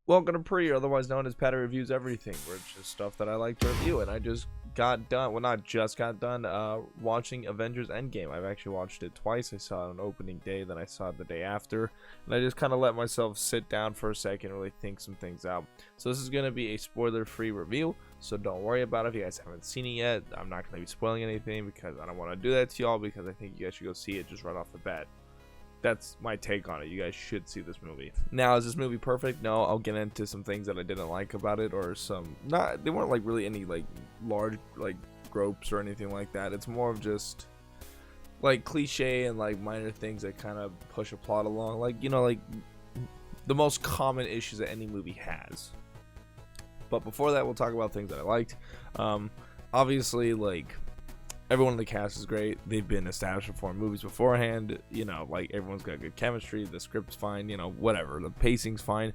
Welcome to Pre, otherwise known as Patty Reviews Everything, where it's just stuff that I like to review. And I just got done, well, not just got done, watching Avengers Endgame. I've actually watched it twice. I saw it on opening day, then I saw it the day after. And I just kind of let myself sit down for a second and really think some things out. So this is going to be a spoiler-free review, so don't worry about it if you guys haven't seen it yet. I'm not going to be spoiling anything because I don't want to do that to y'all, because I think you guys should go see it just right off the bat. That's my take on it. You guys should see this movie. Now, is this movie perfect? No, I'll get into some things that I didn't like about it, or they weren't like really any like large like gropes or anything like that. It's more of just like cliche and like minor things that kind of push a plot along, like, you know, like the most common issues that any movie has. But before that, we'll talk about things that I liked. Obviously, like, everyone in the cast is great. They've been established for movies beforehand. You know, like, everyone's got good chemistry. The script's fine. You know, whatever. The pacing's fine.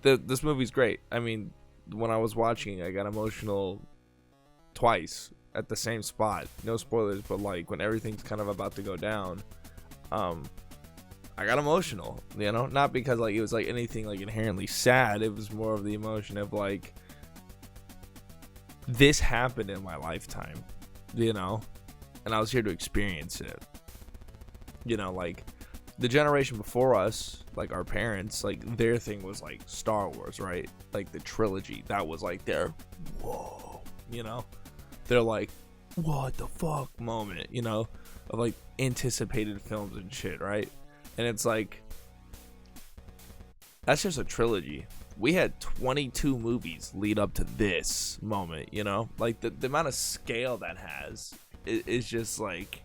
This movie's great. I mean, when I was watching, I got emotional twice at the same spot. No spoilers, but like when everything's kind of about to go down, I got emotional. You know, not because like it was like anything like inherently sad. It was more of the emotion of like, this happened in my lifetime, you know, and I was here to experience it. You know, like the generation before us, like our parents, like their thing was like Star Wars, right? Like the trilogy, that was like their whoa, you know, they're like, what the fuck moment, you know, of like anticipated films and shit, right? And it's like, that's just a trilogy. We had 22 movies lead up to this moment, you know, like the amount of scale that has is just like,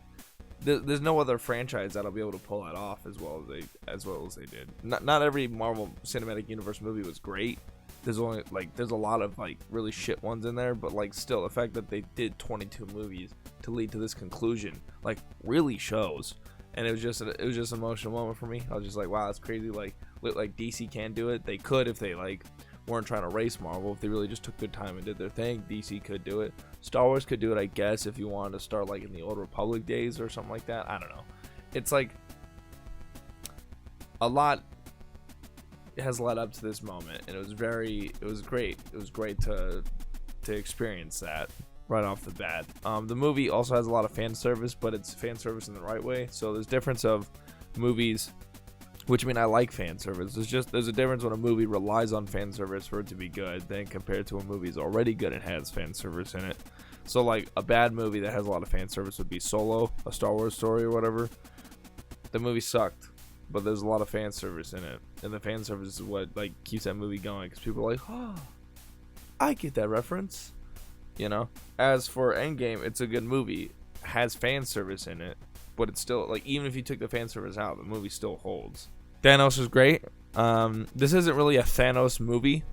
there's no other franchise that'll be able to pull that off as well as they did. Not every Marvel Cinematic Universe movie was great. There's a lot of like really shit ones in there, but like still, the fact that they did 22 movies to lead to this conclusion like really shows. And it was just an emotional moment for me. I was just like, wow, that's crazy. Like DC can do it. They could if they like weren't trying to race Marvel. If they really just took good time and did their thing, DC could do it. Star Wars could do it, I guess, if you wanted to start like in the Old Republic days or something like that. I don't know. It's like a lot has led up to this moment, and it was great. It was great to experience that right off the bat. The movie also has a lot of fan service, but it's fan service in the right way. So there's difference of movies, which I mean, I like fan service. There's a difference when a movie relies on fan service for it to be good than compared to a movie is already good and has fan service in it. So like a bad movie that has a lot of fan service would be Solo, a Star Wars story or whatever. The movie sucked, but there's a lot of fan service in it, and the fan service is what like keeps that movie going, because people are like, oh, I get that reference. You know, as for Endgame, it's a good movie, has fan service in it, but it's still like, even if you took the fan service out, the movie still holds. Thanos is great. This isn't really a Thanos movie.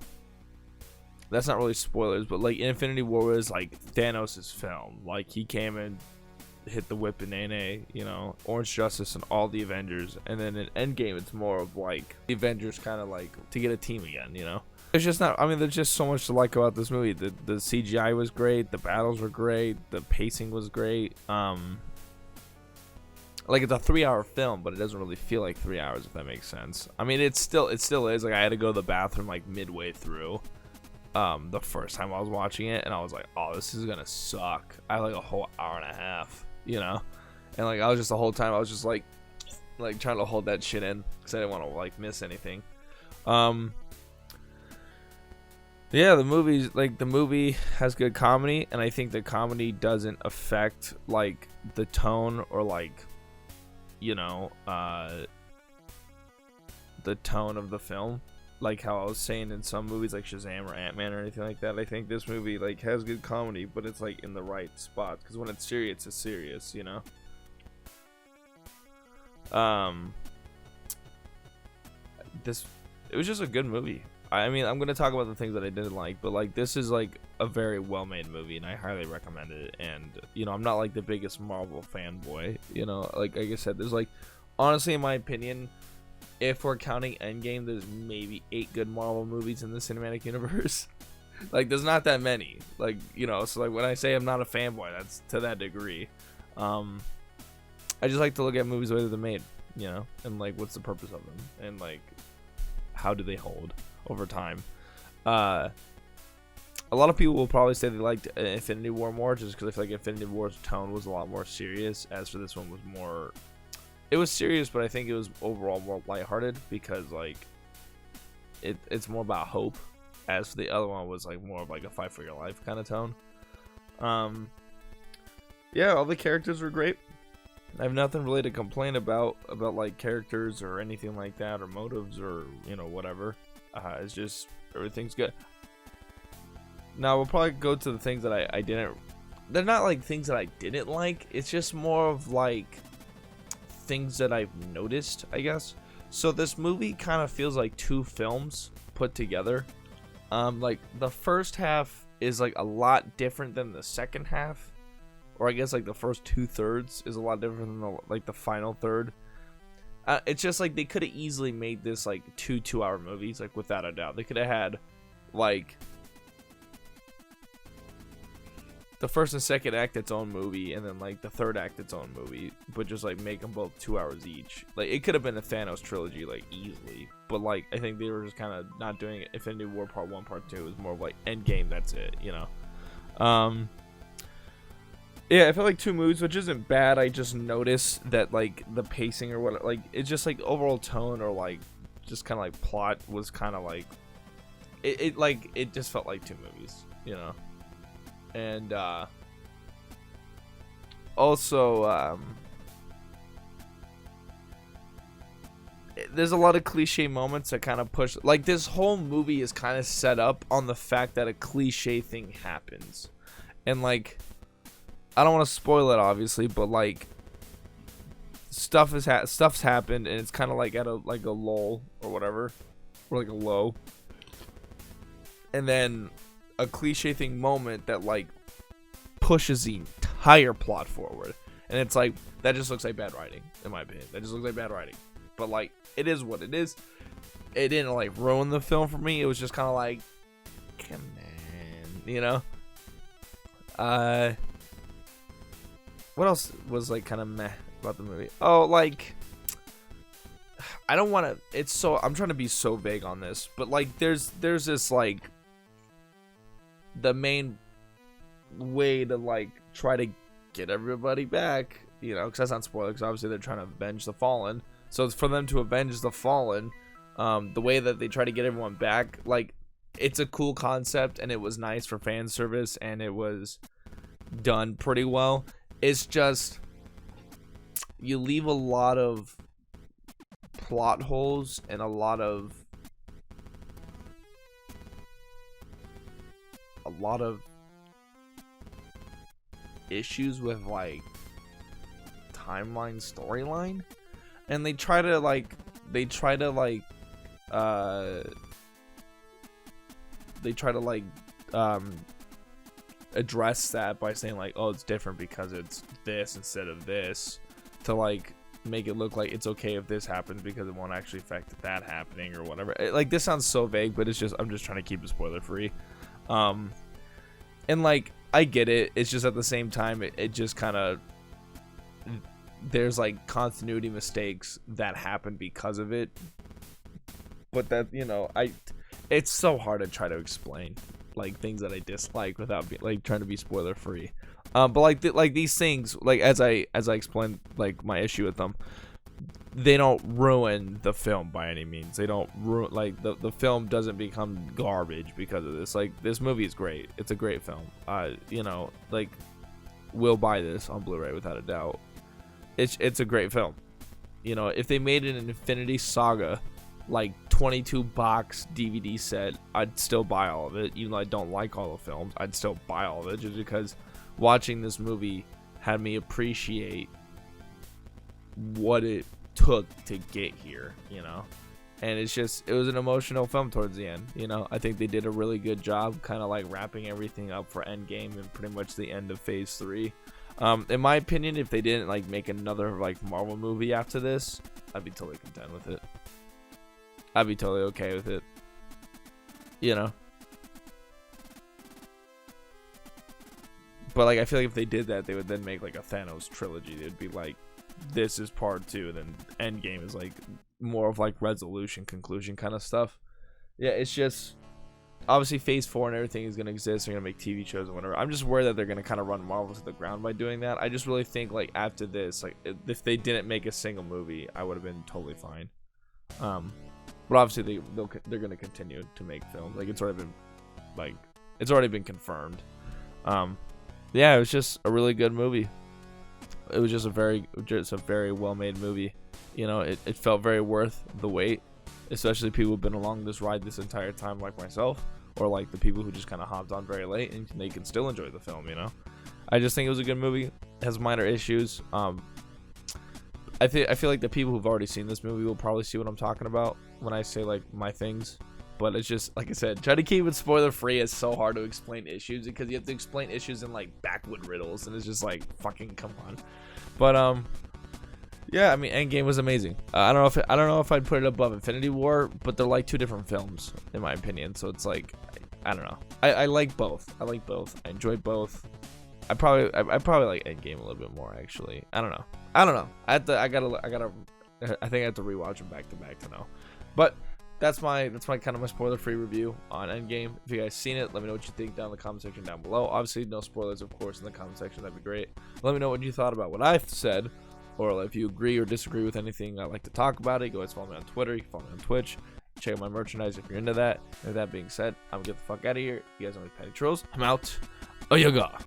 That's not really spoilers, but like Infinity War was like Thanos' film. Like he came and hit the whip in NA, you know, Orange Justice and all the Avengers, and then in Endgame, it's more of like the Avengers kind of like to get a team again, you know. There's just not, I mean, there's just so much to like about this movie. The CGI was great, the battles were great, the pacing was great. Like it's a 3-hour film, but it doesn't really feel like 3 hours, if that makes sense. I mean, it still is. Like I had to go to the bathroom like midway through the first time I was watching it, and I was like, oh, this is gonna suck. I had like a whole hour and a half, you know, and like I was just the whole time I was just like trying to hold that shit in because I didn't want to like miss anything. Yeah, the movie has good comedy, and I think the comedy doesn't affect like the tone or like, you know, the tone of the film, like how I was saying in some movies like Shazam or Ant-Man or anything like that. I think this movie like has good comedy, but it's like in the right spot, because when it's serious, it's serious, you know. It was just a good movie. I mean, I'm gonna talk about the things that I didn't like, but like this is like a very well-made movie, and I highly recommend it. And you know, I'm not like the biggest Marvel fanboy, you know, like I said, there's like, honestly, in my opinion, if we're counting Endgame, there's maybe 8 good Marvel movies in the cinematic universe. Like there's not that many, like, you know, so like when I say I'm not a fanboy, that's to that degree. I just like to look at movies the way they're made, you know, and like what's the purpose of them, and like how do they hold over time. A lot of people will probably say they liked Infinity War more, just because I feel like Infinity War's tone was a lot more serious. As for this one, was more, it was serious, but I think it was overall more lighthearted, because like it's more about hope. As for the other one, was like more of like a fight for your life kind of tone. Yeah, all the characters were great. I have nothing really to complain about like characters or anything like that, or motives, or whatever. It's just everything's good. Now we'll probably go to the things that I didn't. They're not like things that I didn't like. It's just more of like things that I've noticed, I guess. So this movie kind of feels like two films put together. Like the first half is like a lot different than the second half, or I guess like the first 2/3 is a lot different than the final third. It's just like they could have easily made this like two 2-hour movies, like without a doubt. They could have had like the first and second act its own movie, and then like the third act its own movie, but just like make them both 2 hours each. Like it could have been a Thanos trilogy like easily, but like I think they were just kind of not doing it. Infinity War Part 1, Part 2 it was more of like Endgame, that's it, Yeah, I felt like two movies, which isn't bad. I just noticed that like the pacing or what, like it's just like overall tone or like just kind of like plot was kind of like it just felt like two movies, and also there's a lot of cliche moments that kind of push, like this whole movie is kind of set up on the fact that a cliche thing happens, and like I don't want to spoil it obviously, but like stuff's happened, and it's kind of like at a lull or whatever, or like a low, and then a cliche thing moment that like pushes the entire plot forward, and it's like that just looks like bad writing, in my opinion. That just looks like bad writing, but like it is what it is. It didn't like ruin the film for me. It was just kind of like, come on, what else was like kind of meh about the movie? Oh, like I don't want to. It's so, I'm trying to be so vague on this, but like there's this like the main way to like try to get everybody back, because that's not spoiler, because obviously they're trying to avenge the fallen. So it's for them to avenge the fallen. The way that they try to get everyone back, like it's a cool concept, and it was nice for fan service, and it was done pretty well. It's just you leave a lot of plot holes and a lot of issues with like storyline, and they try to address that by saying like, oh, it's different because it's this instead of this, to like make it look like it's okay if this happens because it won't actually affect that happening or whatever. Like this sounds so vague, but it's just, I'm just trying to keep it spoiler free. And like I get it, it's just at the same time it just kind of, there's like continuity mistakes that happen because of it, but that it's so hard to try to explain like things that I dislike without like trying to be spoiler free. But like these things, like as I explained like my issue with them, they don't ruin the film by any means. They don't ruin, like the film doesn't become garbage because of this. Like this movie is great. It's a great film. Like we'll buy this on Blu-ray without a doubt. It's a great film. If they made an Infinity Saga like 22 box DVD set, I'd still buy all of it. Even though I don't like all the films, I'd still buy all of it, just because watching this movie had me appreciate what it took to get here, and it was an emotional film towards the end. I think they did a really good job kind of like wrapping everything up for Endgame and pretty much the end of phase 3. In my opinion, if they didn't like make another like Marvel movie after this, I'd be totally content with it. I'd be totally okay with it. But like I feel like if they did that, they would then make like a Thanos trilogy. It'd be like this is part 2, then Endgame is like more of like resolution, conclusion kind of stuff. Yeah, it's just obviously phase 4 and everything is going to exist. They're going to make TV shows and whatever. I'm just worried that they're going to kind of run Marvel to the ground by doing that. I just really think like after this, like if they didn't make a single movie, I would have been totally fine. But obviously they're going to continue to make films. Like it's already been confirmed. Yeah, it was just a really good movie. It was just a very well-made movie. You know, it felt very worth the wait, especially people who've been along this ride this entire time, like myself, or like the people who just kind of hopped on very late and they can still enjoy the film. You know, I just think it was a good movie. It has minor issues. I feel like the people who've already seen this movie will probably see what I'm talking about when I say like my things. But it's just, like I said, try to keep it spoiler free. It's so hard to explain issues because you have to explain issues in like backwood riddles, and it's just like fucking come on. But yeah, I mean, Endgame was amazing. I don't know if I'd put it above Infinity War, but they're like 2 different films in my opinion. So it's like, I don't know. I like both. I enjoy both. I probably like Endgame a little bit more actually. I don't know. I think I have to rewatch them back to back to know. But that's my kind of my spoiler-free review on Endgame. If you guys seen it, let me know what you think down in the comment section down below. Obviously, no spoilers, of course, in the comment section. That'd be great. Let me know what you thought about what I've said, or if you agree or disagree with anything I like to talk about it. Go ahead and follow me on Twitter. You can follow me on Twitch. Check out my merchandise if you're into that. And with that being said, I'm gonna get the fuck out of here. You guys know me, PattyTrills. I'm out. Oh, you go.